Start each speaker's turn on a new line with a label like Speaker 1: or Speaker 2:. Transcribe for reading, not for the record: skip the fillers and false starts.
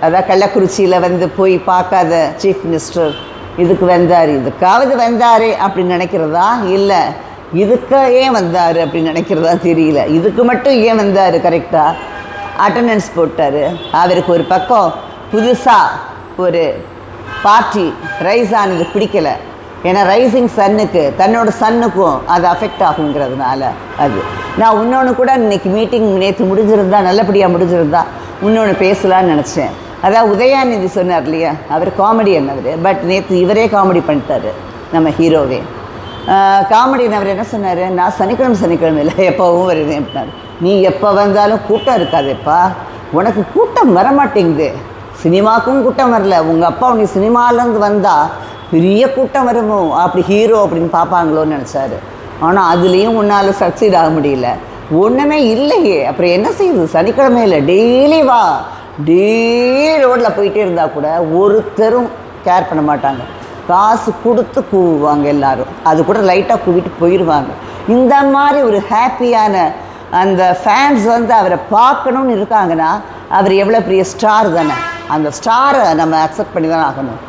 Speaker 1: அதான் கள்ளக்குறிச்சியில் வந்து போய் பார்க்காத சீஃப் மினிஸ்டர் இதுக்கு வந்தார், இதுக்காவது வந்தார் அப்படின்னு நினைக்கிறதா, இல்லை இதுக்கு ஏன் வந்தார் அப்படின்னு நினைக்கிறதா தெரியல. இதுக்கு மட்டும் ஏன் வந்தார், கரெக்டாக அட்டண்டன்ஸ் போட்டார். அவருக்கு ஒரு பக்கம் புதுசாக ஒரு பார்ட்டி ரைஸ் ஆனது பிடிக்கலை. ஏன்னா ரைசிங் சன்னுக்கு தன்னோட சன்னுக்கும் அது அஃபெக்ட் ஆகுங்கிறதுனால. அது நான் இன்னொன்று கூட இன்றைக்கி மீட்டிங் நேற்று முடிஞ்சிருந்தா, நல்லபடியாக முடிஞ்சிருந்தா இன்னொன்று பேசலான்னு நினச்சேன். அதாவது உதயாநிதி சொன்னார் இல்லையா, அவர் காமெடியன் அவர், பட் நேற்று இவரே காமெடி பண்ணிட்டார் நம்ம ஹீரோவே. காமெடியன் அவர் என்ன சொன்னார், நான் சனிக்கிழமை இல்லை எப்போவும் வருவேன் அப்படின்னாரு. நீ எப்போ வந்தாலும் கூட்டம் இருக்காதேப்பா, உனக்கு கூட்டம் வரமாட்டேங்குது, சினிமாவுக்கும் கூட்டம் வரல, உங்கள் அப்பா உனக்கு சினிமாலேருந்து வந்தால் பெரிய கூட்டம் வருமோ அப்படி ஹீரோ அப்படின்னு பார்ப்பாங்களோன்னு நினச்சாரு. ஆனால் அதுலேயும் உன்னால் சக்சீட் ஆக முடியல, ஒன்றுமே இல்லையே. அப்புறம் என்ன செய்யுது, சனிக்கிழமையில் டெய்லி வா, டெய்லி ரோட்டில் போயிட்டே இருந்தால் கூட ஒருத்தரும் கேர் பண்ண மாட்டாங்க, காசு கொடுத்து கூவுவாங்க எல்லோரும், அது கூட லைட்டாக கூவிட்டு போயிடுவாங்க. இந்த மாதிரி ஒரு ஹாப்பியான அந்த ஃபேன்ஸ் வந்து அவரை பார்க்கணுன்னு இருக்காங்கன்னா அவர் எவ்வளோ பெரிய ஸ்டார் தானே, அந்த ஸ்டாரை நம்ம அக்செப்ட் பண்ணி தான் ஆகணும்.